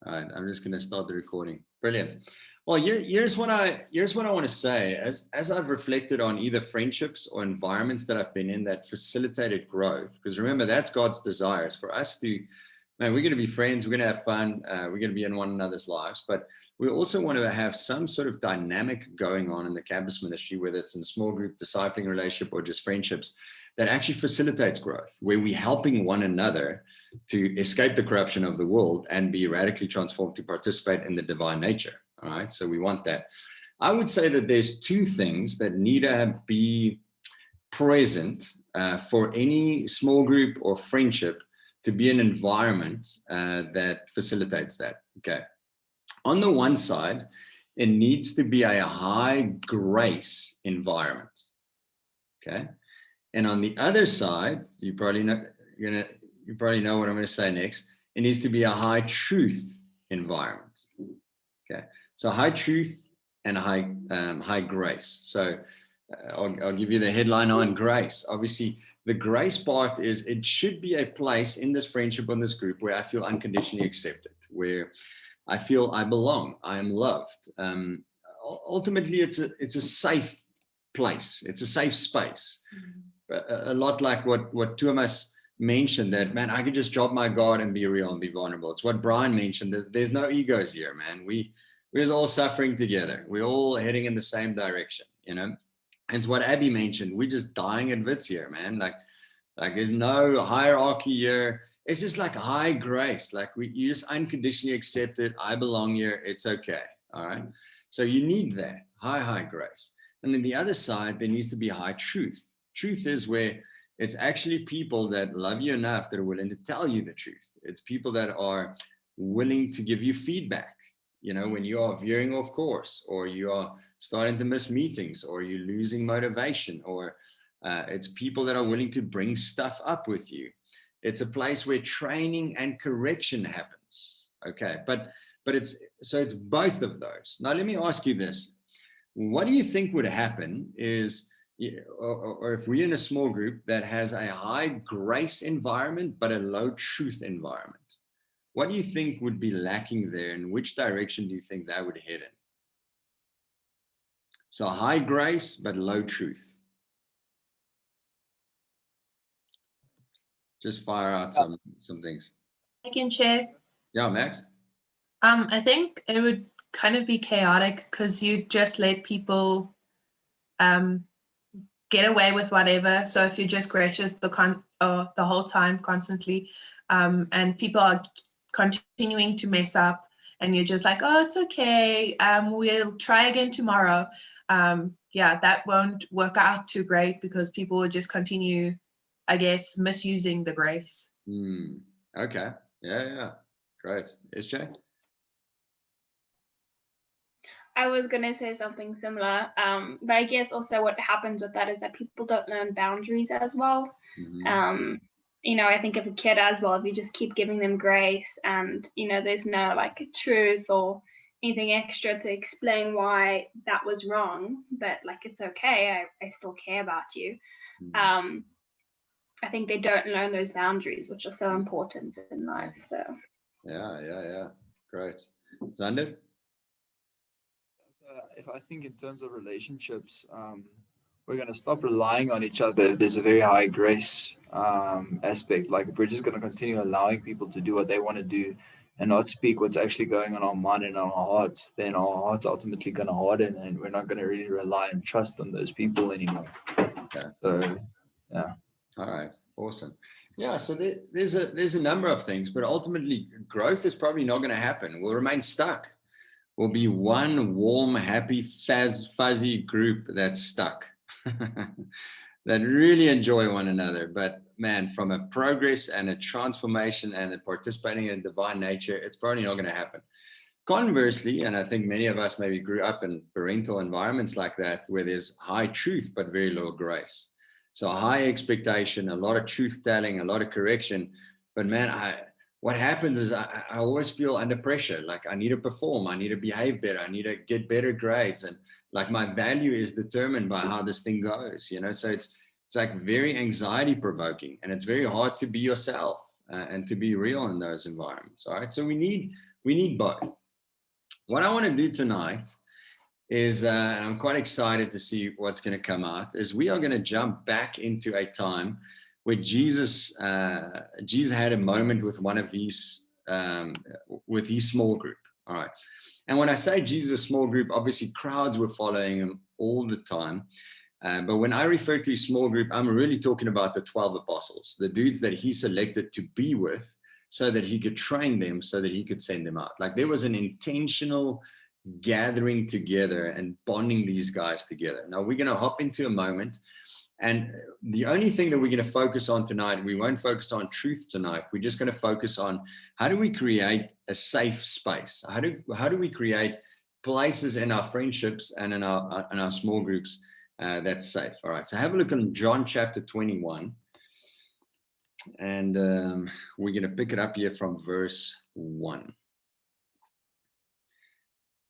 All right, I'm just going to start the recording. Brilliant. Well, here's what I want to say. As I've reflected on either friendships or environments that I've been in that facilitated growth, because remember, that's God's desire, is for us to, man, we're going to be friends, we're going to have fun, we're going to be in one another's lives, but we also want to have some sort of dynamic going on in the campus ministry, whether it's in small group, discipling relationship, or just friendships, that actually facilitates growth, where we're helping one another to escape the corruption of the world and be radically transformed to participate in the divine nature. All right, so we want that. I would say that there's two things that need to be present for any small group or friendship to be an environment that facilitates that. Okay. On the one side, it needs to be a high grace environment. Okay. And on the other side, you probably know what I'm going to say next. It needs to be a high truth environment. Okay. So high truth and high grace. So I'll give you the headline on grace. Obviously, the grace part is it should be a place in this friendship, in this group, where I feel unconditionally accepted, where I feel I belong, I am loved. Ultimately, it's a safe place. It's a safe space. A lot like what Thomas mentioned, that, man, I could just drop my guard and be real and be vulnerable. It's what Brian mentioned. There's no egos here, man. We're all suffering together. We're all heading in the same direction, you know? And it's what Abby mentioned. We're just dying at wits here, man. Like there's no hierarchy here. It's just like high grace. Like you just unconditionally accept it. I belong here. It's okay. All right. So you need that high grace. And then the other side, there needs to be high truth. Truth is where it's actually people that love you enough that are willing to tell you the truth. It's people that are willing to give you feedback. You know, when you are veering off course, or you are starting to miss meetings, or you're losing motivation, or it's people that are willing to bring stuff up with you. It's a place where training and correction happens. Okay, but it's both of those. Now, let me ask you this. What do you think would happen is, or if we're in a small group that has a high grace environment, but a low truth environment? What do you think would be lacking there, and which direction do you think that would head in? So high grace, but low truth. Just fire out some things. I can share. Yeah, Max? I think it would kind of be chaotic, because you just let people get away with whatever. So if you're just gracious the whole time, constantly, and people are continuing to mess up, and you're just like, oh, it's okay, we'll try again tomorrow. That won't work out too great, because people will just continue, I guess, misusing the grace. Okay. Yeah. Great. SJ? I was going to say something similar, but I guess also what happens with that is that people don't learn boundaries as well. I think of a kid as well, if you just keep giving them grace and, there's no like truth or anything extra to explain why that was wrong, but like, it's okay, I still care about you. I think they don't learn those boundaries, which are so important in life. So yeah. Great. Zander? If I think in terms of relationships, we're going to stop relying on each other. There's a very high grace aspect. Like, if we're just going to continue allowing people to do what they want to do and not speak what's actually going on our mind and our hearts, then our hearts are ultimately going to harden, and we're not going to really rely and trust on those people anymore. Okay. So, yeah. All right. Awesome. Yeah. So there's a number of things, but ultimately growth is probably not going to happen. We'll remain stuck. We'll be one warm, happy, fuzzy group that's stuck, that really enjoy one another. But man, from a progress and a transformation and a participating in divine nature, it's probably not going to happen. Conversely, and I think many of us maybe grew up in parental environments like that, where there's high truth, but very low grace. So high expectation, a lot of truth telling, a lot of correction. But man, what happens is I always feel under pressure. Like, I need to perform, I need to behave better, I need to get better grades. And like, my value is determined by how this thing goes, So it's like very anxiety provoking, and it's very hard to be yourself. and to be real in those environments. All right. So we need both. What I want to do tonight is, and I'm quite excited to see what's going to come out, is we are going to jump back into a time where Jesus had a moment with one of his, with his small group. All right. And when I say Jesus' small group, obviously crowds were following him all the time. But when I refer to his small group, I'm really talking about the 12 apostles, the dudes that he selected to be with so that he could train them, so that he could send them out. Like there was an intentional gathering together and bonding these guys together. Now we're going to hop into a moment. And the only thing that we're going to focus on tonight, we won't focus on truth tonight. We're just going to focus on how do we create a safe space? How do we create places in our friendships and in our small groups that's safe? All right. So have a look on John chapter 21. And we're going to pick it up here from verse 1.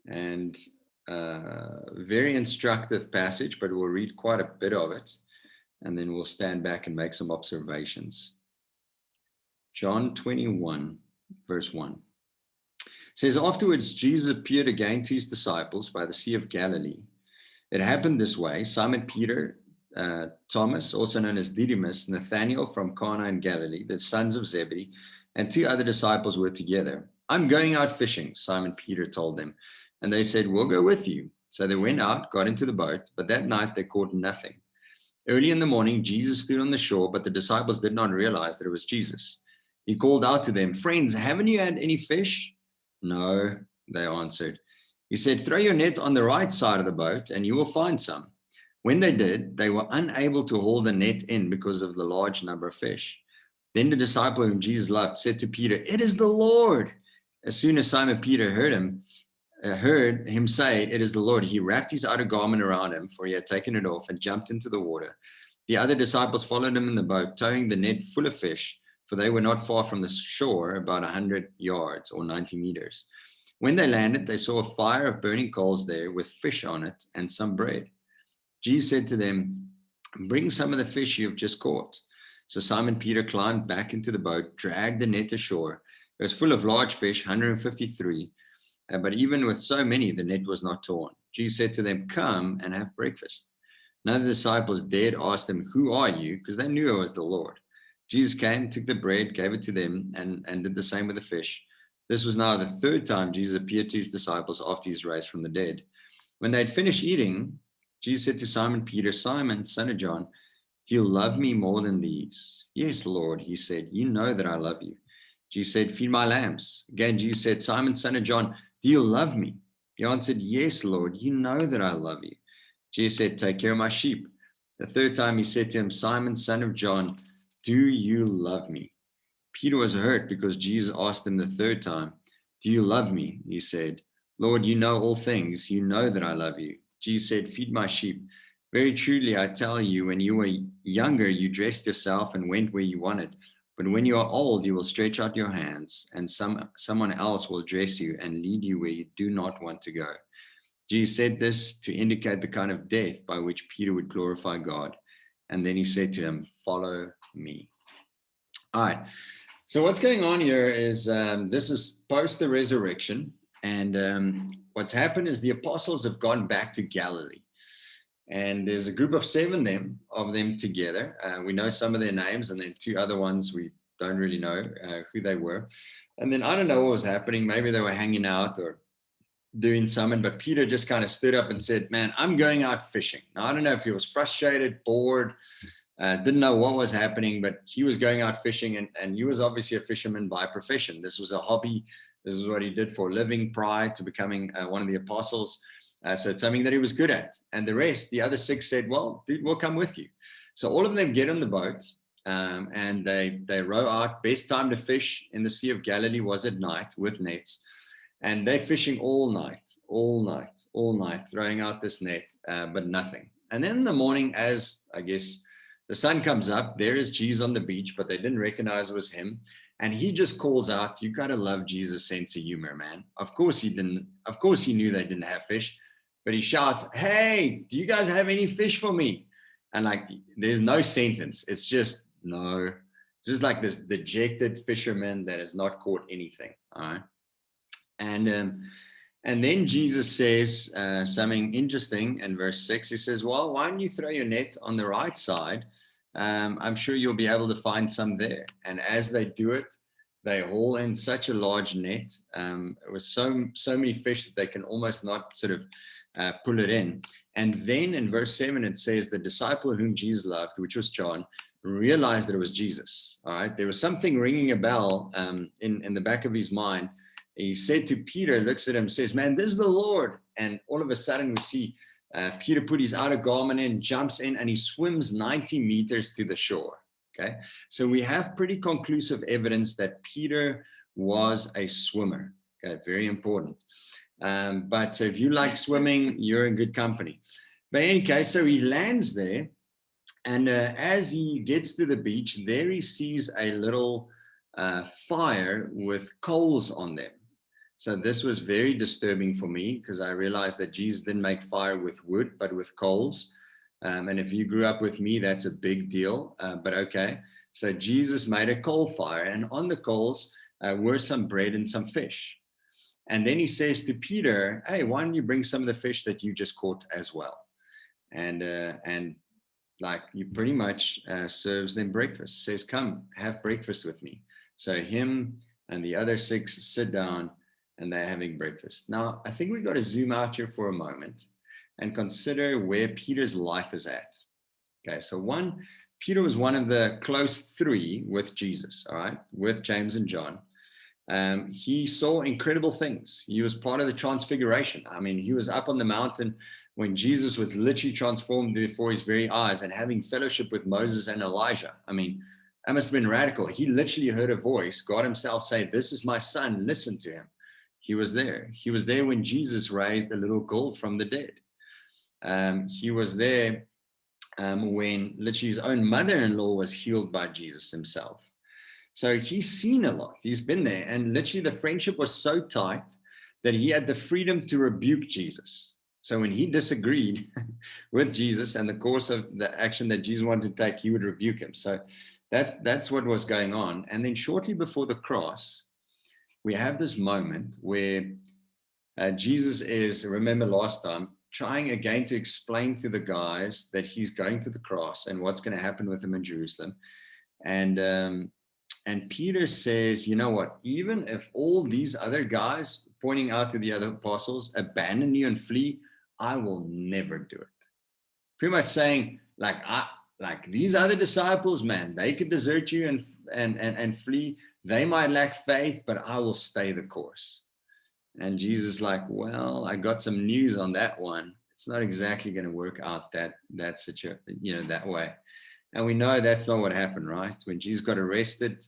And very instructive passage, but we'll read quite a bit of it. And then we'll stand back and make some observations. John 21, verse 1 says, afterwards, Jesus appeared again to his disciples by the Sea of Galilee. It happened this way. Simon Peter, Thomas, also known as Didymus, Nathanael from Cana in Galilee, the sons of Zebedee, and 2 other disciples were together. I'm going out fishing, Simon Peter told them. And they said, we'll go with you. So they went out, got into the boat, but that night they caught nothing. Early in the morning, Jesus stood on the shore, but the disciples did not realize that it was Jesus. He called out to them, friends, haven't you had any fish? No, they answered. He said, throw your net on the right side of the boat and you will find some. When they did, they were unable to haul the net in because of the large number of fish. Then the disciple whom Jesus loved said to Peter, it is the Lord. As soon as Simon Peter heard him say, it is the Lord, he wrapped his outer garment around him, for he had taken it off, and jumped into the water. The other disciples followed him in the boat, towing the net full of fish, for they were not far from the shore, about 100 yards or 90 meters. When they landed, they saw a fire of burning coals there with fish on it and some bread. Jesus said to them, bring some of the fish you have just caught. So Simon Peter climbed back into the boat, dragged the net ashore. It was full of large fish, 153. But even with so many, the net was not torn. Jesus said to them, come and have breakfast. None of the disciples dared ask them, who are you? Because they knew it was the Lord. Jesus came, took the bread, gave it to them, and did the same with the fish. This was now the 3rd time Jesus appeared to his disciples after his raised from the dead. When they had finished eating, Jesus said to Simon Peter, Simon, son of John, do you love me more than these? Yes, Lord, he said, you know that I love you. Jesus said, feed my lambs. Again, Jesus said, Simon, son of John, do you love me? He answered, yes, Lord, you know that I love you. Jesus said, take care of my sheep. The 3rd time he said to him, Simon, son of John, do you love me? Peter was hurt because Jesus asked him the 3rd time, do you love me? He said, Lord, you know all things. You know that I love you. Jesus said, feed my sheep. Very truly, I tell you, when you were younger, you dressed yourself and went where you wanted. But when you are old, you will stretch out your hands, and someone else will dress you and lead you where you do not want to go. Jesus said this to indicate the kind of death by which Peter would glorify God. And then he said to him, follow me. All right. So what's going on here is this is post the resurrection. And what's happened is the apostles have gone back to Galilee. And there's a group of 7 of them together. We know some of their names, and then 2 other ones we don't really know who they were. And then I don't know what was happening. Maybe they were hanging out or doing something, but Peter just kind of stood up and said, man, I'm going out fishing. Now, I don't know if he was frustrated, bored, didn't know what was happening, but he was going out fishing, and he was obviously a fisherman by profession. This was a hobby. This is what he did for a living prior to becoming one of the apostles. So it's something that he was good at. And the rest, the other 6 said, well, dude, we'll come with you. So all of them get on the boat and they row out. Best time to fish in the Sea of Galilee was at night with nets. And they're fishing all night, throwing out this net, but nothing. And then in the morning, as I guess the sun comes up, there is Jesus on the beach, but they didn't recognize it was him. And he just calls out, you got to love Jesus' sense of humor, man. Of course he didn't. Of course he knew they didn't have fish, but he shouts, hey, do you guys have any fish for me? And like, there's no sentence. It's just no. Just like this dejected fisherman that has not caught anything. All right. And then Jesus says something interesting in verse 6. He says, well, why don't you throw your net on the right side? I'm sure you'll be able to find some there. And as they do it, they haul in such a large net with so many fish that they can almost not sort of pull it in. And then in verse 7, it says the disciple whom Jesus loved, which was John, realized that it was Jesus. All right. There was something ringing a bell in the back of his mind. He said to Peter, looks at him, says, man, this is the Lord. And all of a sudden we see Peter put his outer garment in, jumps in, and he swims 90 meters to the shore. Okay. So we have pretty conclusive evidence that Peter was a swimmer. Okay. Very important. But if you like swimming, you're in good company. But in any case, so he lands there. And as he gets to the beach, there he sees a little fire with coals on them. So this was very disturbing for me because I realized that Jesus didn't make fire with wood, but with coals. And if you grew up with me, that's a big deal. But okay, so Jesus made a coal fire, and on the coals were some bread and some fish. And then he says to Peter, hey, why don't you bring some of the fish that you just caught as well? And like he pretty much serves them breakfast, says, come have breakfast with me. So him and the other 6 sit down and they're having breakfast. Now, I think we got to zoom out here for a moment and consider where Peter's life is at. Okay, so Peter was one of the close 3 with Jesus, all right, with James and John. He saw incredible things. He was part of the transfiguration. I mean, he was up on the mountain when Jesus was literally transformed before his very eyes and having fellowship with Moses and Elijah. I mean, that must have been radical. He literally heard a voice, God himself say, this is my son, listen to him. He was there. He was there when Jesus raised a little girl from the dead. He was there when literally his own mother-in-law was healed by Jesus himself. So he's seen a lot. He's been there. And literally the friendship was so tight that he had the freedom to rebuke Jesus. So when he disagreed with Jesus and the course of the action that Jesus wanted to take, he would rebuke him. So that's what was going on. And then shortly before the cross, we have this moment where Jesus is, remember last time, trying again to explain to the guys that he's going to the cross and what's going to happen with him in Jerusalem. And Peter says, you know what, even if all these other guys, pointing out to the other apostles, abandon you and flee, I will never do it. Pretty much saying, like these other disciples, man, they could desert you and flee. They might lack faith, but I will stay the course. And Jesus is like, well, I got some news on that one. It's not exactly going to work out that way. And we know that's not what happened, right? When Jesus got arrested,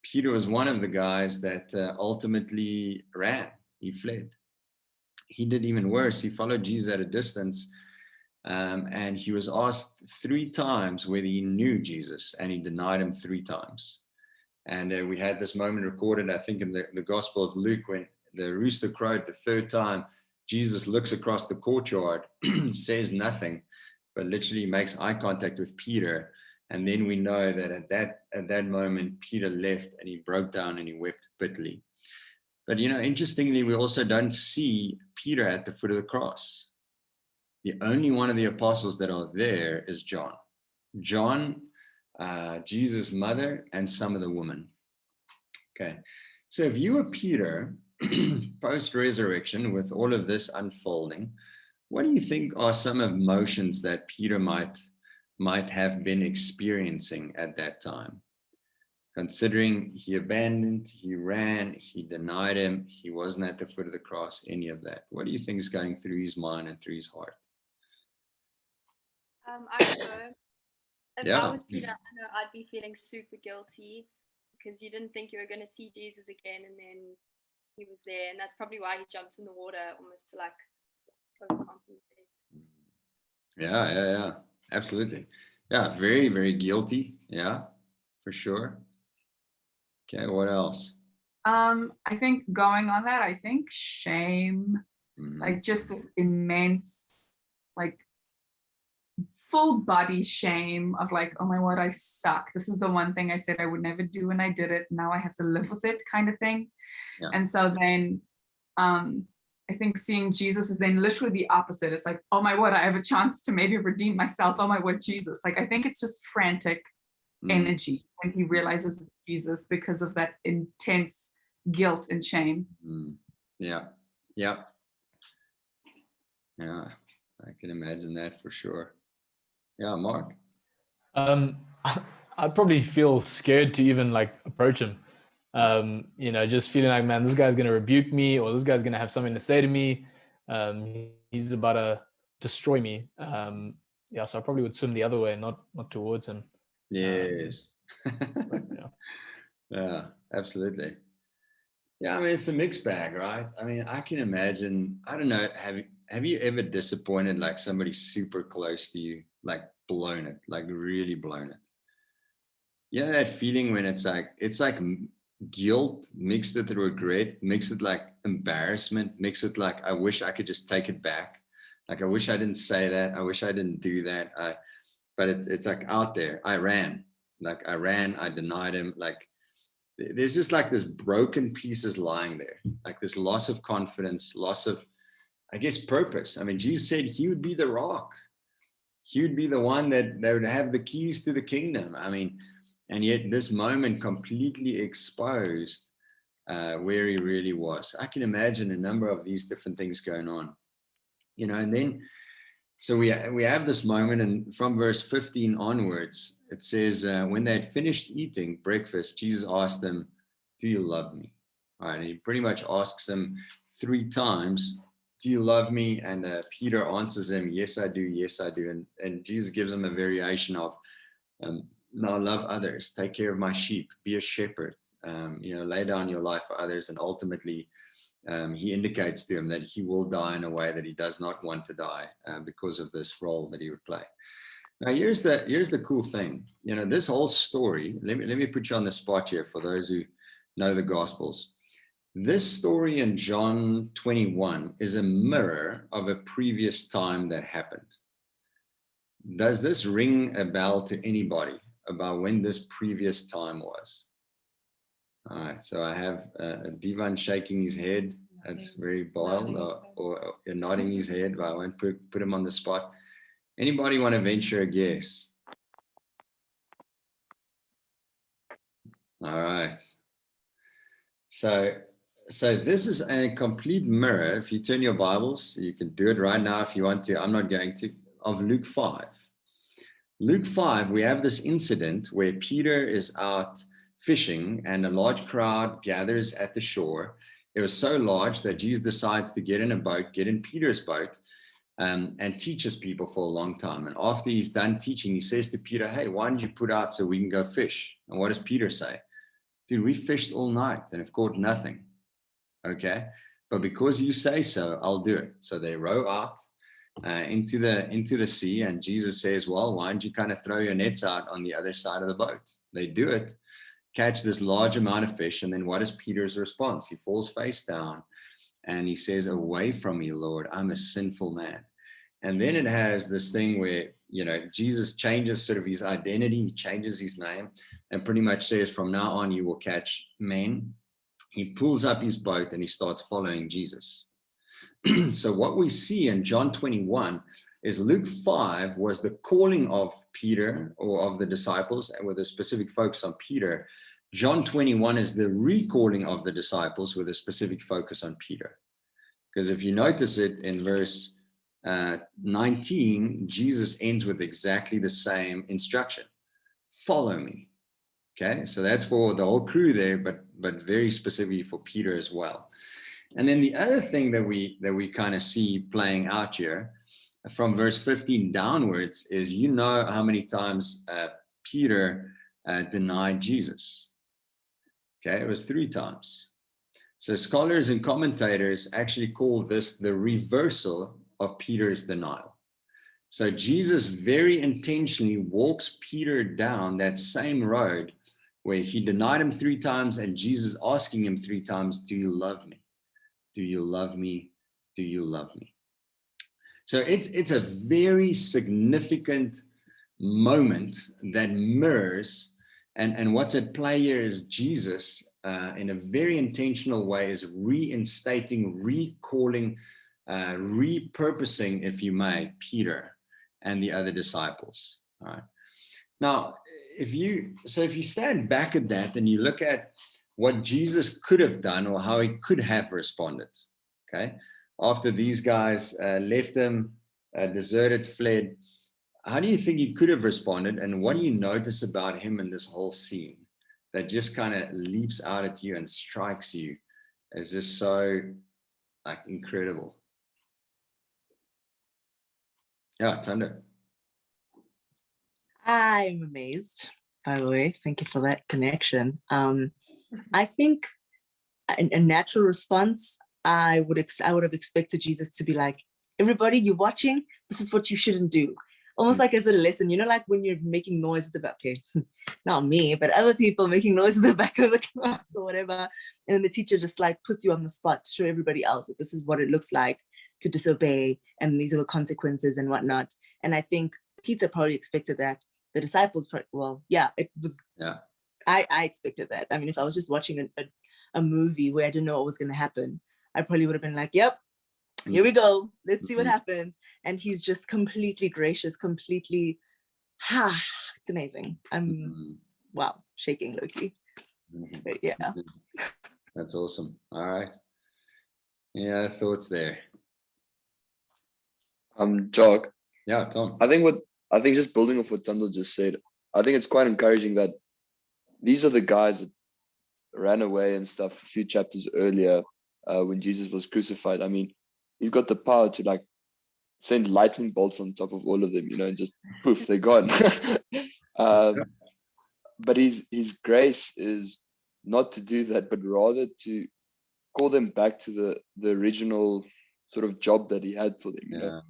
Peter was one of the guys that ultimately ran. He fled. He did even worse. He followed Jesus at a distance. And he was asked 3 times whether he knew Jesus, and he denied him 3 times. And we had this moment recorded, I think, in the Gospel of Luke, when the rooster crowed the 3rd time. Jesus looks across the courtyard, says nothing, but literally makes eye contact with Peter. And then we know that at that moment, Peter left and he broke down and he wept bitterly. But, interestingly, we also don't see Peter at the foot of the cross. The only one of the apostles that are there is John. John, Jesus' mother, and some of the women. Okay, so if you were Peter, post-resurrection, with all of this unfolding, what do you think are some emotions that Peter might have been experiencing at that time? Considering he abandoned, he ran, he denied him, he wasn't at the foot of the cross, any of that. What do you think is going through his mind and through his heart? I don't know. If I was Peter, I know I'd be feeling super guilty because you didn't think you were going to see Jesus again, and then he was there, and that's probably why he jumped in the water, almost to like overcompensate. Yeah, absolutely. Yeah, very, very guilty. Yeah, for sure. Okay, what else? I think going on that, I think shame, like just this immense, like full body shame of like, oh my word, I suck. This is the one thing I said I would never do, and I did it. Now I have to live with it, kind of thing. Yeah. And so then I think seeing Jesus is then literally the opposite. It's like, oh my word, I have a chance to maybe redeem myself. Oh my word, Jesus. Like, I think it's just frantic energy when he realizes it's Jesus because of that intense guilt and shame. Yeah. Yeah. Yeah. I can imagine that for sure. Yeah, Mark. I'd probably feel scared to even like approach him. Just feeling like, man, this guy's gonna rebuke me, or this guy's gonna have something to say to me. He's about to destroy me. So I probably would swim the other way, not towards him. Yes. Yeah, absolutely. Yeah, I mean, it's a mixed bag, right? I mean, I can imagine, I don't know, have you ever disappointed like somebody super close to you, like blown it, like really blown it? You know that feeling when it's like guilt mixed with regret, mixed with like embarrassment, mixed with like, I wish I could just take it back. Like, I wish I didn't say that. I wish I didn't do that. But it's like out there. I ran, I denied him. Like, there's just like this broken pieces lying there, like this loss of confidence, loss of, I guess, purpose. I mean, Jesus said he would be the rock. He would be the one that would have the keys to the kingdom. I mean, and yet this moment completely exposed where he really was. I can imagine a number of these different things going on, and then, so we have this moment, and from verse 15 onwards, it says, when they had finished eating breakfast, Jesus asked them, do you love me? All right, and he pretty much asks them 3 times, do you love me? And Peter answers him, yes, I do. Yes, I do. And Jesus gives him a variation of, now love others, take care of my sheep, be a shepherd, lay down your life for others. And ultimately, he indicates to him that he will die in a way that he does not want to die because of this role that he would play. Now, here's the cool thing. This whole story, let me put you on the spot here for those who know the Gospels. This story in John 21 is a mirror of a previous time that happened. Does this ring a bell to anybody about when this previous time was? All right, so I have Divan shaking his head. That's very bold, or nodding his head, but I won't put him on the spot. Anybody want to venture a guess? All right. So this is a complete mirror. If you turn your Bibles, you can do it right now if you want to. I'm not going to. Of Luke 5. Luke 5, we have this incident where Peter is out fishing and a large crowd gathers at the shore. It was so large that Jesus decides to get in Peter's boat, and teaches people for a long time. And after he's done teaching, he says to Peter, hey, why don't you put out so we can go fish? And what does Peter say? Dude, we fished all night and have caught nothing. Okay, but because you say so, I'll do it. So they row out into the sea, and Jesus says, well, why don't you kind of throw your nets out on the other side of the boat? They do it, catch this large amount of fish, and then what is Peter's response? He falls face down and he says, away from me, Lord, I'm a sinful man. And then it has this thing where, Jesus changes sort of his identity, he changes his name, and pretty much says, from now on, you will catch men. He pulls up his boat and he starts following Jesus. So what we see in John 21 is Luke 5 was the calling of Peter, or of the disciples, with a specific focus on Peter. John 21 is the recalling of the disciples with a specific focus on Peter. Because if you notice it in verse 19, Jesus ends with exactly the same instruction. Follow me. Okay, so that's for the whole crew there, but very specifically for Peter as well. And then the other thing that we kind of see playing out here from verse 15 downwards is, how many times Peter denied Jesus. Okay, it was 3 times. So scholars and commentators actually call this the reversal of Peter's denial. So Jesus very intentionally walks Peter down that same road where he denied him 3 times, and Jesus asking him 3 times, do you love me? Do you love me? Do you love me? So it's a very significant moment that mirrors, and what's at play here is Jesus in a very intentional way is reinstating, recalling, repurposing, if you may, Peter and the other disciples. All right. Now, if you stand back at that and you look at what Jesus could have done or how he could have responded, okay, after these guys left him, deserted, fled, how do you think he could have responded? And what do you notice about him in this whole scene that just kind of leaps out at you and strikes you as just so like incredible? Yeah, Thunder. I'm amazed, by the way. Thank you for that connection. I think a natural response, I would have expected Jesus to be like, everybody, you're watching, this is what you shouldn't do. Almost like as a lesson, you know, like when you're making noise at the back, okay, not me, but other people making noise at the back of the class or whatever. And then the teacher just like puts you on the spot to show everybody else that this is what it looks like to disobey, and these are the consequences and whatnot. And I think Peter probably expected that. The disciples, well, yeah, it was, yeah. I expected that. I mean, if I was just watching a movie where I didn't know what was going to happen, I probably would have been like, yep, here we go. Let's see what happens. And he's just completely gracious, completely, it's amazing. I'm, wow, shaking low-key. But yeah. That's awesome. All right. Yeah, thoughts there. Jacques. Yeah, Tom. I think just building off what Tando just said, I think it's quite encouraging that these are the guys that ran away and stuff a few chapters earlier when Jesus was crucified. I mean, he's got the power to like send lightning bolts on top of all of them, you know, and just poof, they're gone. But his grace is not to do that, but rather to call them back to the original sort of job that he had for them, you know.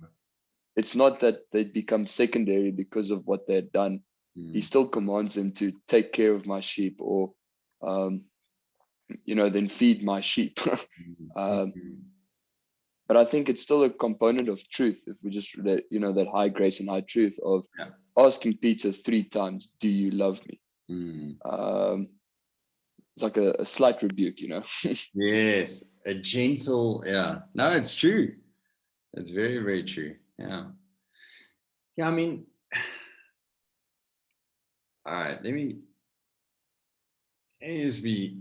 It's not that they become secondary because of what they had done. He still commands them to take care of my sheep, or you know, then feed my sheep. But I think it's still a component of truth. If we just, you know, that high grace and high truth of asking Peter 3 times, do you love me? It's like a slight rebuke, you know. Yes, a gentle, yeah. No, it's true. It's very, very true. Yeah. Yeah, I mean, all right, let me just be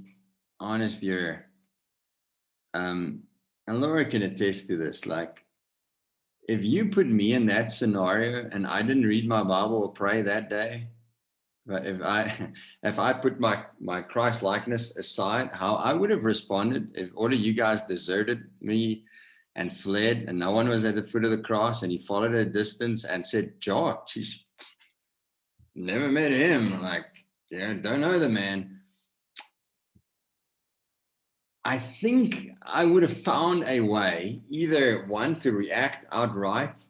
honest here. And Laura can attest to this. Like, if you put me in that scenario and I didn't read my Bible or pray that day, but if I put my Christ likeness aside, how I would have responded if all of you guys deserted me and fled, and no one was at the foot of the cross, and he followed at a distance and said, Jacques, geez, never met him. Like, yeah, don't know the man. I think I would have found a way, either one, to react outright,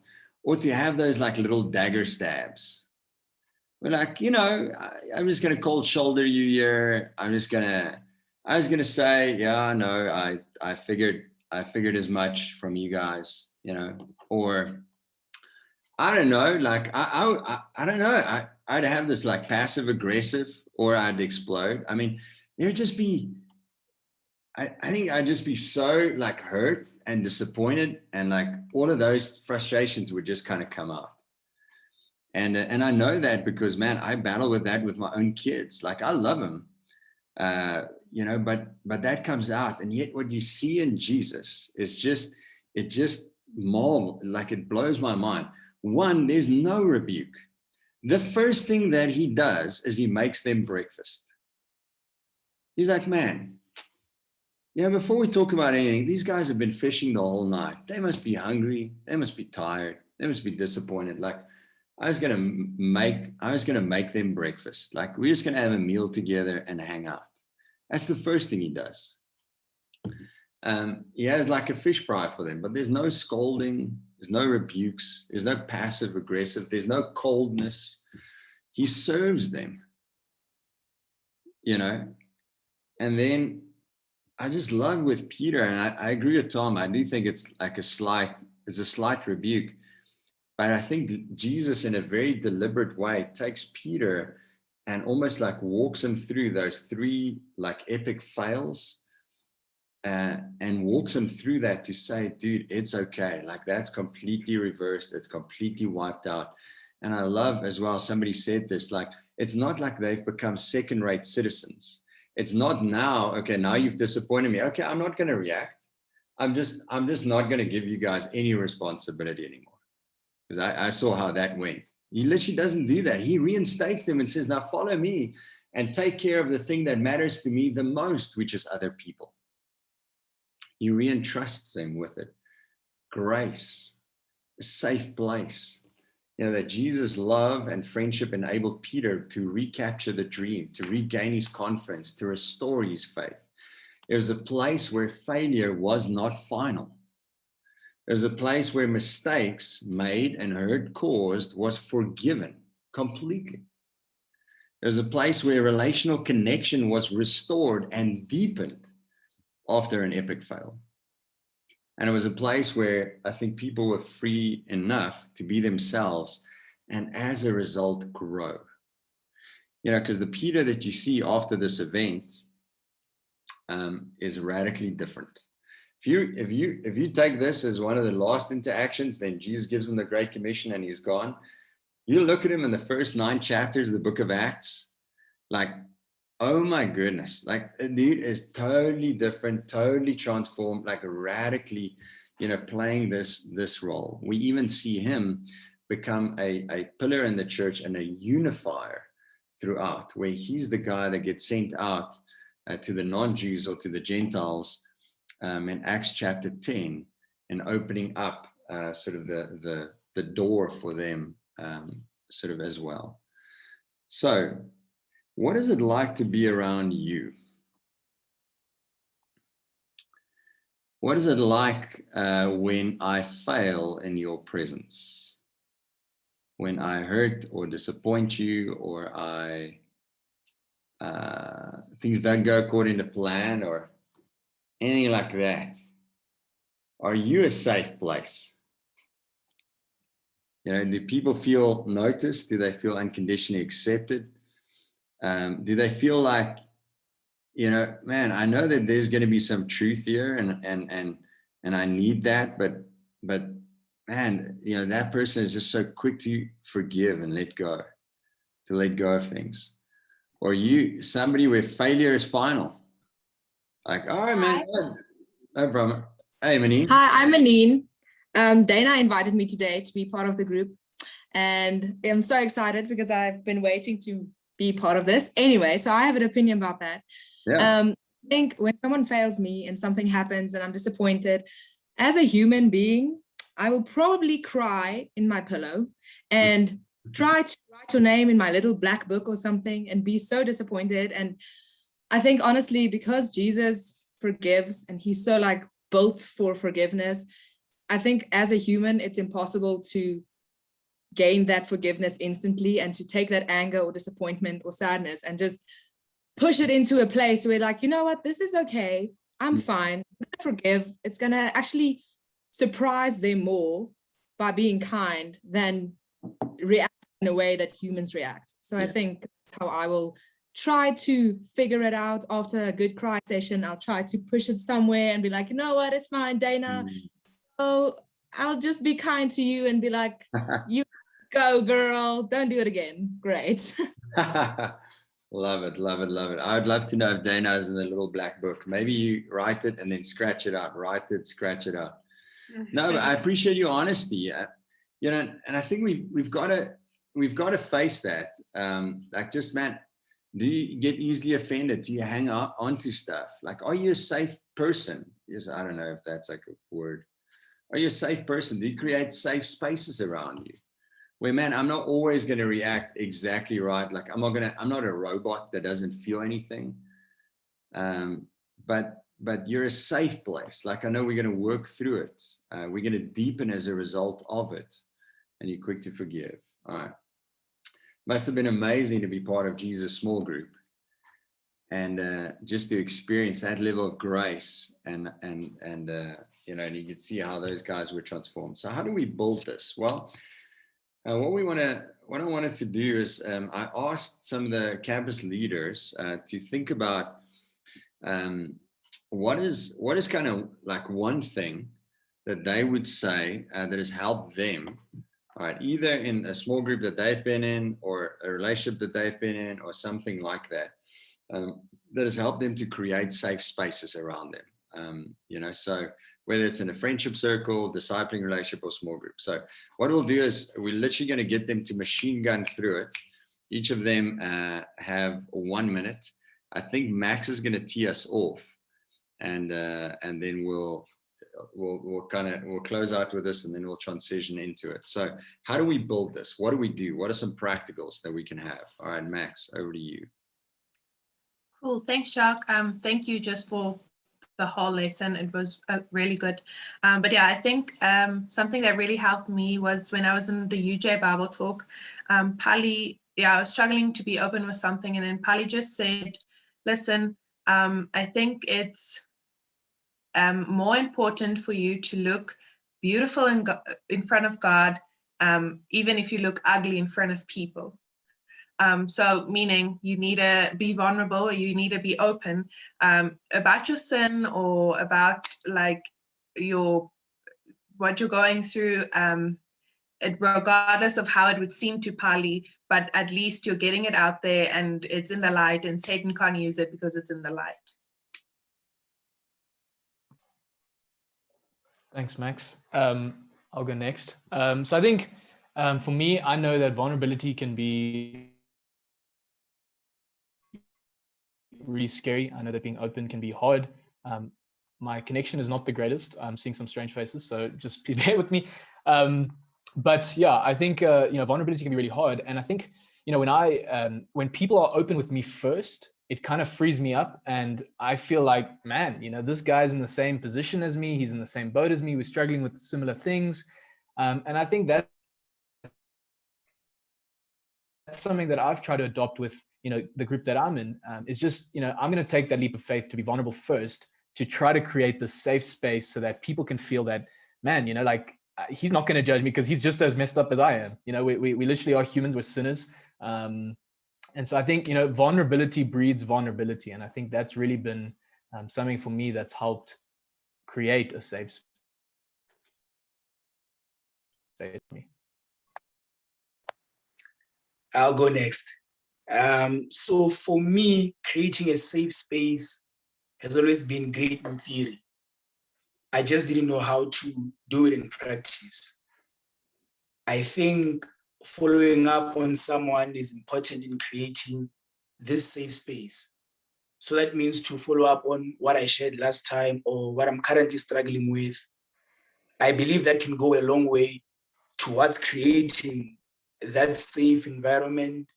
or to have those like little dagger stabs. We're like, you know, I'm just going to cold shoulder you here. I was going to say, yeah, no, I figured as much from you guys, you know, or I don't know, like, I don't know. I'd have this like passive aggressive, or I'd explode. I mean, there'd just be, I think I'd just be so like hurt and disappointed, and like all of those frustrations would just kind of come out. And I know that because, man, I battle with that with my own kids. Like, I love them, you know, but that comes out. And yet what you see in Jesus is just, it blows my mind. One, there's no rebuke. The first thing that he does is he makes them breakfast. He's like, man, you know, before we talk about anything, these guys have been fishing the whole night. They must be hungry. They must be tired. They must be disappointed. Like, I was gonna make them breakfast. Like, we're just gonna have a meal together and hang out. That's the first thing he does. He has like a fish fry for them, but there's no scolding, there's no rebukes, there's no passive aggressive, there's no coldness. He serves them, you know. And then I just love with Peter, and I agree with Tom. I do think it's like a slight it's a slight rebuke. But I think Jesus, in a very deliberate way, takes Peter and almost like walks him through those 3 like epic fails, and walks him through that to say, dude, it's okay. Like that's completely reversed. It's completely wiped out. And I love as well, somebody said this, like, it's not like they've become second-rate citizens. It's not now, okay, now you've disappointed me. Okay, I'm not going to react. I'm just not going to give you guys any responsibility anymore. Because I saw how that went. He literally doesn't do that. He reinstates them and says, now follow me and take care of the thing that matters to me the most, which is other people. He reentrusts them with it. Grace, a safe place. You know, that Jesus' love and friendship enabled Peter to recapture the dream, to regain his confidence, to restore his faith. It was a place where failure was not final. It was a place where mistakes made and hurt caused was forgiven completely. It was a place where relational connection was restored and deepened after an epic fail. And it was a place where I think people were free enough to be themselves and as a result grow. You know, because the Peter that you see after this event is radically different. If you take this as one of the last interactions, then Jesus gives him the Great Commission and he's gone. You look at him in the first 9 chapters of the book of Acts, like, oh my goodness, like the dude is totally different, totally transformed, like radically, you know, playing this role. We even see him become a pillar in the church and a unifier throughout, where he's the guy that gets sent out to the non-Jews or to the Gentiles in Acts chapter 10, and opening up sort of the door for them sort of as well. So what is it like to be around you? What is it like when I fail in your presence? When I hurt or disappoint you, or things don't go according to plan, or anything like that? Are you a safe place? You know, do people feel noticed? Do they feel unconditionally accepted? Do they feel like, you know, man, I know that there's going to be some truth here, and I need that, but man, you know, that person is just so quick to forgive and let go of things. Or you, somebody where failure is final. Like, all right, man, no problem. Hey, Manine. Hi, I'm Manine. Dana invited me today to be part of the group, and I'm so excited because I've been waiting to be part of this. Anyway, so I have an opinion about that. Yeah. I think when someone fails me and something happens and I'm disappointed, as a human being, I will probably cry in my pillow and try to write your name in my little black book or something and be so disappointed. And I think honestly, because Jesus forgives and he's so like built for forgiveness, I think as a human, it's impossible to gain that forgiveness instantly and to take that anger or disappointment or sadness and just push it into a place where, like, you know what, this is okay, I'm fine, I'm gonna forgive. It's gonna actually surprise them more by being kind than react in a way that humans react. So I think that's how I will try to figure it out. After a good cry session, I'll try to push it somewhere and be like, you know what, it's fine, Dana. So I'll just be kind to you and be like, you go, girl, don't do it again. Great. Love it, love it, love it. I would love to know if Dana is in the little black book. Maybe you write it and then scratch it out, write it, scratch it out. No, but I appreciate your honesty. You know, and I think we've got to face that. Like, just, man, do you get easily offended? Do you hang on to stuff? Like, are you a safe person? Yes, I don't know if that's like a word. Are you a safe person? Do you create safe spaces around you? Where, man, I'm not always going to react exactly right. Like, I'm not a robot that doesn't feel anything. But you're a safe place. Like, I know we're going to work through it. We're going to deepen as a result of it. And you're quick to forgive. All right. Must have been amazing to be part of Jesus' small group. And just to experience that level of grace and you know, and you could see how those guys were transformed. So how do we build this? Well, what I wanted to do is I asked some of the campus leaders to think about what is kind of like one thing that they would say that has helped them, all right, either in a small group that they've been in or a relationship that they've been in or something like that, that has helped them to create safe spaces around them. You know, so whether it's in a friendship circle, discipling relationship, or small group. So what we'll do is we're literally going to get them to machine gun through it. Each of them have 1 minute. I think Max is going to tee us off, and then we'll close out with this, and then we'll transition into it. So how do we build this? What do we do? What are some practicals that we can have? All right, Max, over to you. Cool. Thanks, Jacques. Thank you just for the whole lesson. It was really good. But yeah, I think something that really helped me was when I was in the UJ Bible talk, Pali, I was struggling to be open with something, and then Pali just said, listen, I think it's more important for you to look beautiful in front of God, even if you look ugly in front of people. So meaning you need to be vulnerable, or you need to be open about your sin, or about like what you're going through, regardless of how it would seem to Pali, but at least you're getting it out there and it's in the light, and Satan can't use it because it's in the light. Thanks, Max. I'll go next. So I think for me, I know that vulnerability can be really scary. I know that being open can be hard. My connection is not the greatest. I'm seeing some strange faces, so just please bear with me. But yeah, I think vulnerability can be really hard. And I think when people are open with me first, it kind of frees me up, and I feel like, man, this guy's in the same position as me. He's in the same boat as me. We're struggling with similar things, and I think that's something that I've tried to adopt with the group that I'm in. Is just I'm going to take that leap of faith to be vulnerable first, to try to create this safe space so that people can feel that, man, he's not going to judge me because he's just as messed up as I am. We literally are humans. We're sinners. And so I think, vulnerability breeds vulnerability. And I think that's really been something for me that's helped create a safe space for me. I'll go next. So for me, creating a safe space has always been great in theory. I just didn't know how to do it in practice. I think following up on someone is important in creating this safe space. So that means to follow up on what I shared last time, or what I'm currently struggling with. I believe that can go a long way towards creating that safe environment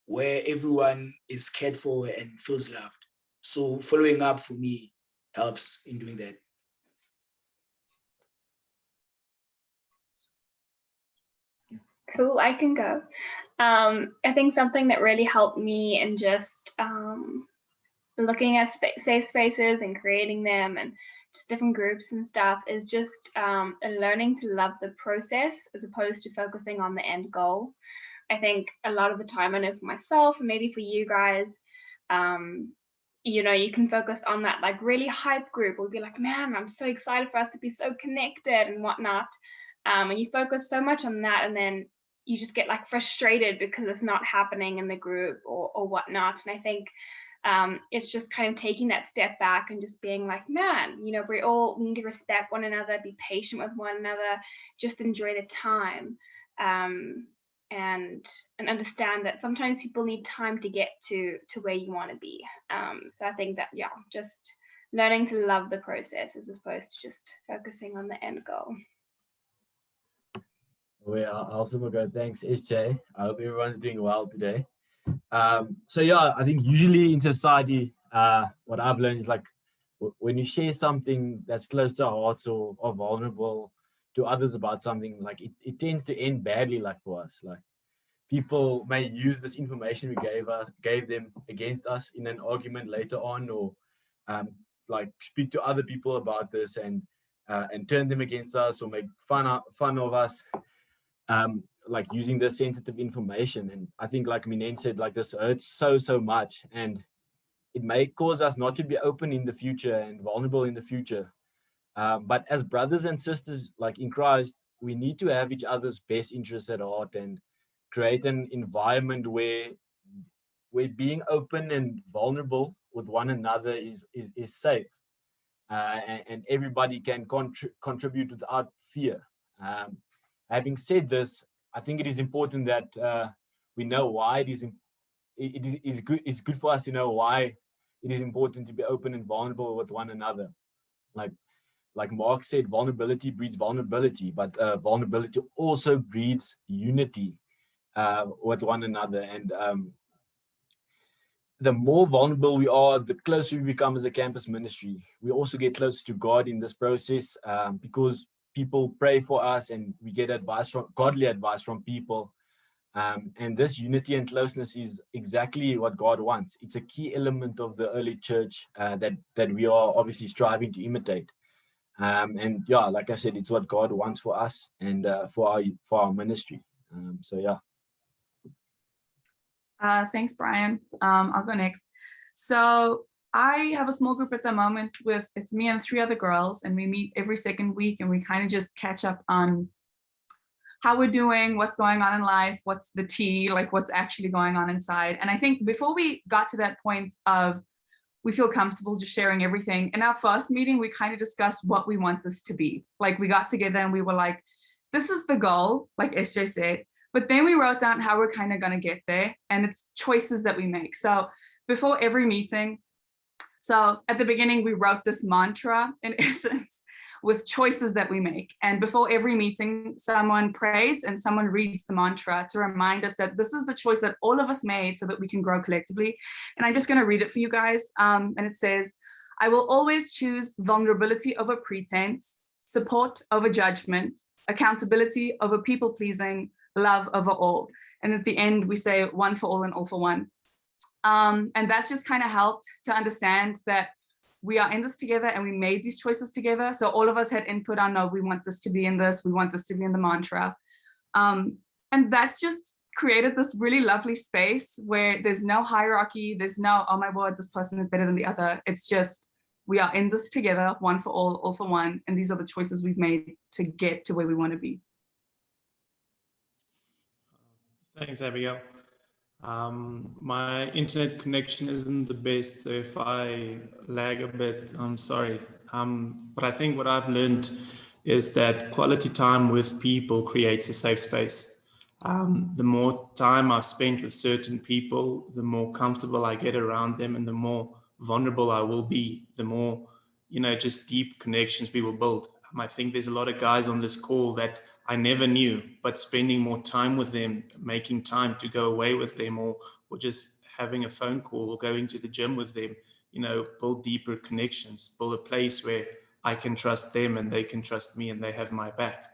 where everyone is cared for and feels loved. So following up for me helps in doing that. Cool, I can go. I think something that really helped me in just looking at safe spaces and creating them, and just different groups and stuff, is just learning to love the process as opposed to focusing on the end goal. I think a lot of the time, I know for myself and maybe for you guys, you can focus on that like really hype group, or be like, man, I'm so excited for us to be so connected and whatnot. And you focus so much on that, and then you just get like frustrated because it's not happening in the group or whatnot. And I think it's just kind of taking that step back and just being like, man, we need to respect one another, be patient with one another, just enjoy the time, and understand that sometimes people need time to get to where you want to be. So I think that, just learning to love the process as opposed to just focusing on the end goal. Well, I also will go, thanks, SJ. I hope everyone's doing well today. So yeah, I think usually in society, what I've learned is like when you share something that's close to our hearts or vulnerable to others about something, like it tends to end badly, like for us. Like people may use this information we gave them against us in an argument later on, or like speak to other people about this, and and turn them against us or make fun of us, like using this sensitive information. And I think, like Minen said, like this hurts so much, and it may cause us not to be open in the future and vulnerable in the future. But as brothers and sisters, like in Christ, we need to have each other's best interests at heart and create an environment where being open and vulnerable with one another is safe, and everybody can contribute without fear. Having said this, I think it is important that we know why it's good for us to know why it is important to be open and vulnerable with one another. Like Mark said, vulnerability breeds vulnerability, but vulnerability also breeds unity with one another. And the more vulnerable we are, the closer we become as a campus ministry. We also get closer to God in this process, because people pray for us and we get godly advice from people. And this unity and closeness is exactly what God wants. It's a key element of the early church that we are obviously striving to imitate. And yeah, like I said, it's what God wants for us and for our ministry. So yeah. Thanks, Brian. I'll go next. So I have a small group at the moment it's me and 3 other girls, and we meet every second week, and we kind of just catch up on how we're doing, what's going on in life, what's the tea, like what's actually going on inside. And I think before we got to that point of we feel comfortable just sharing everything, in our first meeting, we kind of discussed what we want this to be. Like we got together and we were like, this is the goal, like SJ said, but then we wrote down how we're kind of going to get there, and it's choices that we make. So before every meeting, so at the beginning, we wrote this mantra in essence with choices that we make. And before every meeting, someone prays and someone reads the mantra to remind us that this is the choice that all of us made so that we can grow collectively. And I'm just going to read it for you guys. And it says, I will always choose vulnerability over pretense, support over judgment, accountability over people pleasing, love over all. And at the end, we say one for all and all for one. And that's just kind of helped to understand that we are in this together and we made these choices together. So all of us had input on, no, we want this to be in this, we want this to be in the mantra. And that's just created this really lovely space where there's no hierarchy, there's no, oh my word, this person is better than the other. It's just, we are in this together, one for all for one. And these are the choices we've made to get to where we want to be. Thanks, Abigail. My internet connection isn't the best, so if I lag a bit, I'm sorry. But I think what I've learned is that quality time with people creates a safe space. The more time I've spent with certain people, the more comfortable I get around them, and the more vulnerable I will be, the more, just deep connections we will build. I think there's a lot of guys on this call that I never knew, but spending more time with them, making time to go away with them, or just having a phone call or going to the gym with them, build deeper connections, build a place where I can trust them and they can trust me and they have my back.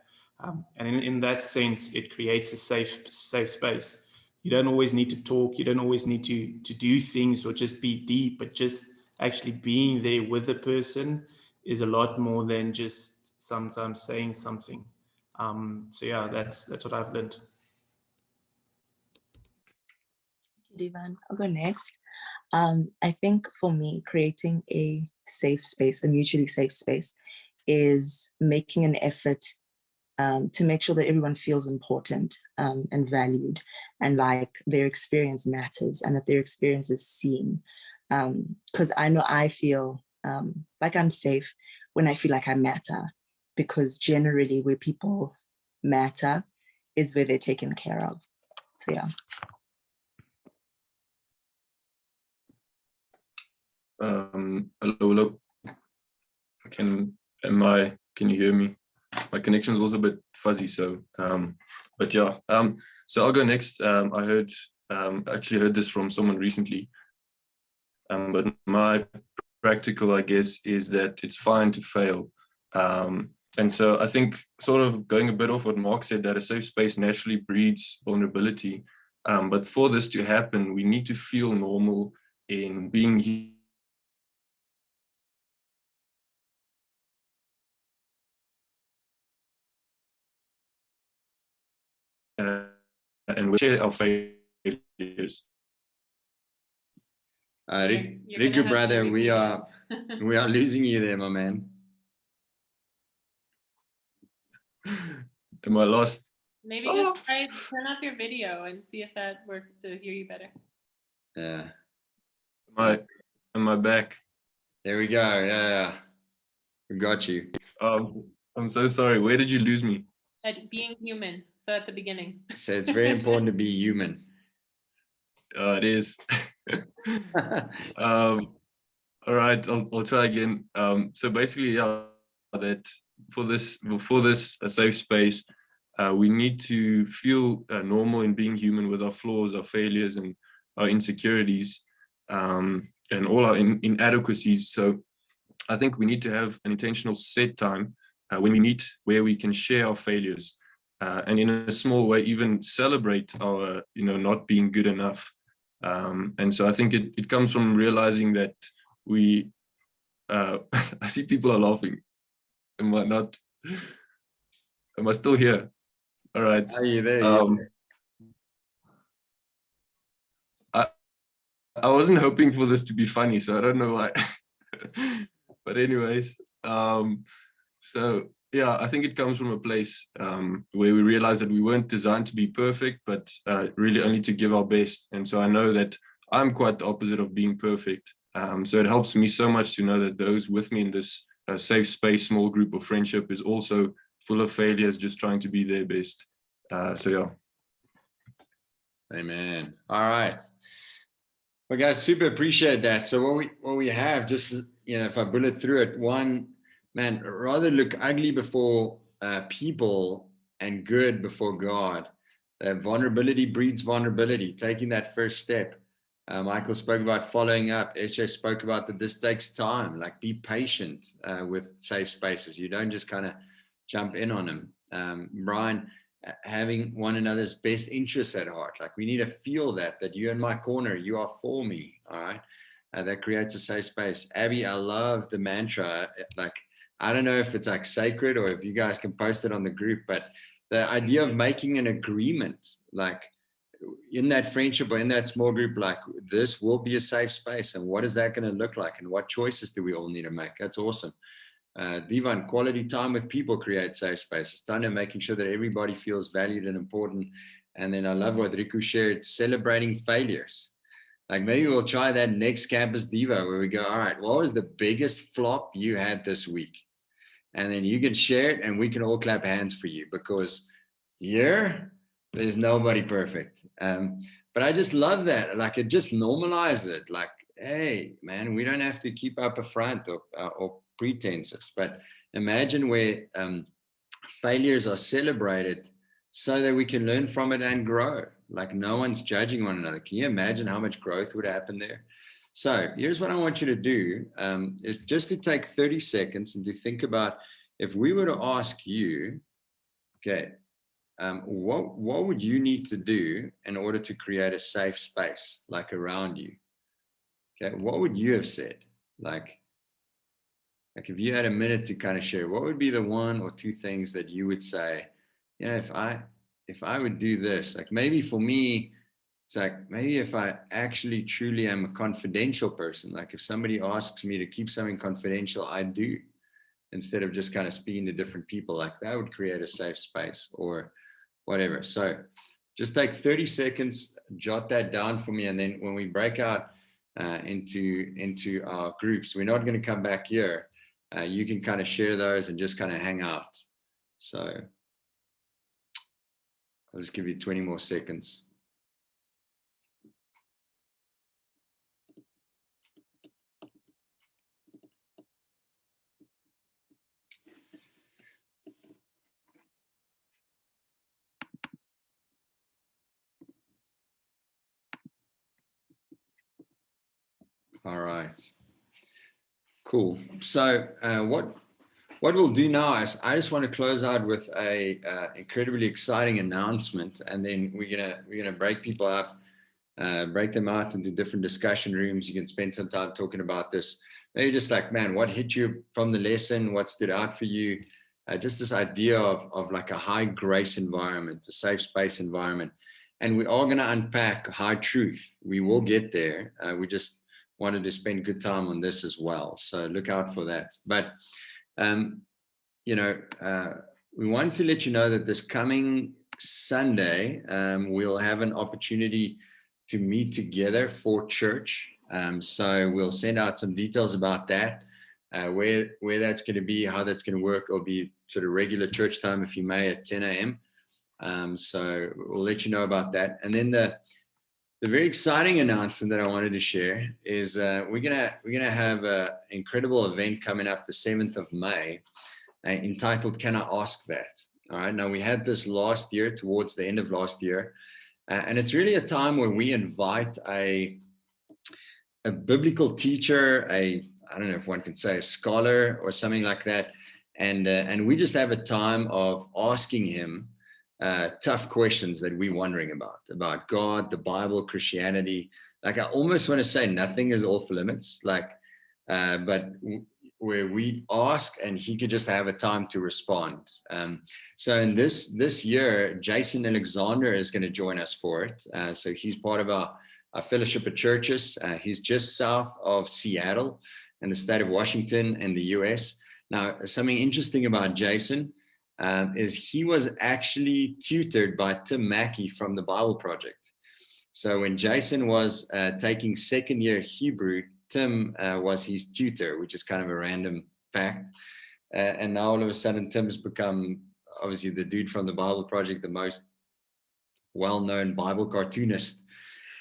And in that sense, it creates a safe space. You don't always need to talk. You don't always need to do things or just be deep, but just actually being there with the person is a lot more than just sometimes saying something. So yeah, that's what I've learned. Divan, I'll go next. I think for me, creating a safe space, a mutually safe space, is making an effort to make sure that everyone feels important and valued, and like their experience matters and that their experience is seen. Because I know I feel like I'm safe when I feel like I matter, because generally where people matter is where they're taken care of. So yeah. Hello. Can you hear me? My connection is also a bit fuzzy, so but yeah. So I'll go next. I actually heard this from someone recently. But my practical, I guess, is that it's fine to fail. And so I think, sort of going a bit off what Mark said, that a safe space naturally breeds vulnerability. But for this to happen, we need to feel normal in being and we share our failures. Riku, brother, we are losing you there, my man. Am I lost? Maybe just try turn off your video and see if that works to hear you better. Yeah. Am I back? There we go. Yeah. We got you. I'm so sorry. Where did you lose me? At being human. So at the beginning. So it's very important to be human. It is. All right, I'll try again. So basically, yeah, that for this safe space, we need to feel normal in being human with our flaws, our failures, and our insecurities, and all our inadequacies. So I think we need to have an intentional set time when we meet where we can share our failures, and in a small way even celebrate our not being good enough. And so I think it comes from realizing that we I see people are laughing. Am I still here? All right. Are you there? I wasn't hoping for this to be funny, so I don't know why. But anyways, so yeah, I think it comes from a place where we realize that we weren't designed to be perfect, but really only to give our best. And so I know that I'm quite the opposite of being perfect. So it helps me so much to know that those with me in this safe space, small group of friendship is also full of failures, just trying to be their best. So yeah. Amen. All right. Well, guys, super appreciate that. So what we have, just if I bullet through it, one, man, rather look ugly before people and good before God. Vulnerability breeds vulnerability. Taking that first step. Michael spoke about following up. E.D.G.E spoke about that this takes time. Like, be patient with safe spaces. You don't just kind of jump in on them. Brian, having one another's best interests at heart. Like, we need to feel that you're in my corner, you are for me. All right. That creates a safe space. Abby, I love the mantra. Like, I don't know if it's like sacred or if you guys can post it on the group, but the idea of making an agreement, like in that friendship or in that small group, like this will be a safe space. And what is that going to look like? And what choices do we all need to make? That's awesome. Divan, quality time with people creates safe spaces. Tanya, making sure that everybody feels valued and important. And then I love what Riku shared, celebrating failures. Like, maybe we'll try that next Campus Diva where we go, all right, what was the biggest flop you had this week? And then you can share it and we can all clap hands for you, because here, there's nobody perfect. But I just love that. Like, it just normalizes it. Like, hey, man, we don't have to keep up a front or pretenses, but imagine where failures are celebrated so that we can learn from it and grow. Like, no one's judging one another. Can you imagine how much growth would happen there? So here's what I want you to do, is just to take 30 seconds and to think about, if we were to ask you, okay, what would you need to do in order to create a safe space, like around you? Okay, what would you have said? Like if you had a minute to kind of share, what would be the one or two things that you would say, if I would do this, like maybe for me, it's like, maybe if I actually truly am a confidential person, like if somebody asks me to keep something confidential, I do, instead of just kind of speaking to different people, like that would create a safe space or whatever. So just take 30 seconds, jot that down for me. And then when we break out into our groups, we're not going to come back here. You can kind of share those and just kind of hang out. So I'll just give you 20 more seconds. All right. Cool. So what we'll do now is I just want to close out with a incredibly exciting announcement, and then we're gonna break people up, break them out into different discussion rooms. You can spend some time talking about this. Maybe just like, man, what hit you from the lesson? What stood out for you? just this idea of like a high grace environment, a safe space environment. And we are going to unpack high truth. We will get there. We just wanted to spend good time on this as well. So look out for that. But, you know, we want to let you know that this coming Sunday, we'll have an opportunity to meet together for church. So we'll send out some details about that, where that's going to be, how that's going to work. It'll be sort of regular church time, if you may, at 10 a.m. So we'll let you know about that. And then the very exciting announcement that I wanted to share is we're gonna have an incredible event coming up the 7th of May, entitled "Can I Ask That?" All right. Now, we had this last year, towards the end of last year, and it's really a time where we invite a biblical teacher, I don't know if one could say a scholar or something like that, and we just have a time of asking him tough questions that we're wondering about God, the Bible, Christianity. Like, I almost want to say nothing is off limits, like, but where we ask and he could just have a time to respond. So in this year, Jason Alexander is going to join us for it. So he's part of our fellowship of churches. He's just south of Seattle in the state of Washington in the US. Now, something interesting about Jason is he was actually tutored by Tim Mackey from the Bible Project. So when Jason was taking second year Hebrew, Tim was his tutor, which is kind of a random fact. And now all of a sudden, Tim's become obviously the dude from the Bible Project, the most well-known Bible cartoonist,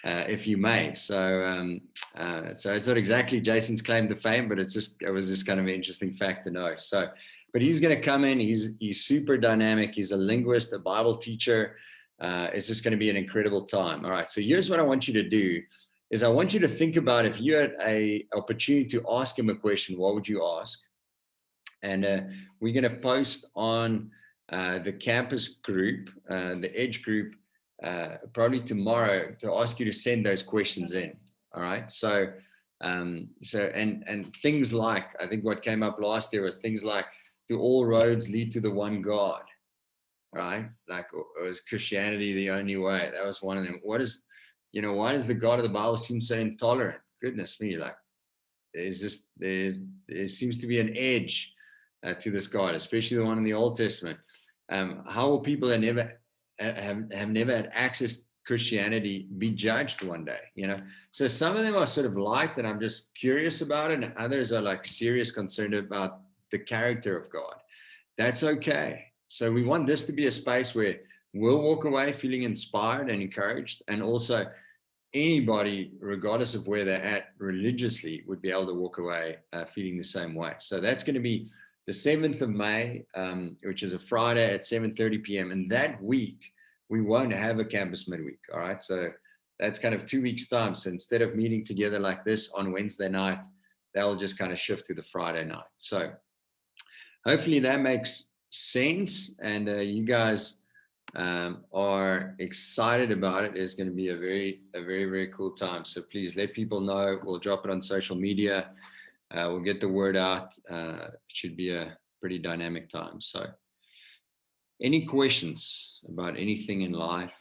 if you may. So it's not exactly Jason's claim to fame, but it was just kind of an interesting fact to know. So, but he's going to come in. He's super dynamic. He's a linguist, a Bible teacher. It's just going to be an incredible time. All right. So here's what I want you to do. Is I want you to think about, if you had an opportunity to ask him a question, what would you ask? And we're going to post on the campus group, the Edge group, probably tomorrow, to ask you to send those questions in. All right. So, and things like, I think what came up last year was things like, do all roads lead to the one God? Right? Like, or is Christianity the only way? That was one of them. Why does the God of the Bible seem so intolerant? Goodness me, like there seems to be an edge to this God, especially the one in the Old Testament. How will people that have never had access to Christianity be judged one day? So some of them are sort of light, and I'm just curious about it, and others are like serious concerned about the character of God. That's okay. So we want this to be a space where we'll walk away feeling inspired and encouraged, and also anybody, regardless of where they're at religiously, would be able to walk away feeling the same way. So that's going to be the 7th of May, which is a Friday at 7:30 p.m. And that week, we won't have a campus midweek. All right. So that's kind of 2 weeks' time. So instead of meeting together like this on Wednesday night, that will just kind of shift to the Friday night. So hopefully that makes sense. And you guys are excited about it. It's going to be a very, very cool time. So please let people know. We'll drop it on social media. We'll get the word out. It should be a pretty dynamic time. So any questions about anything in life?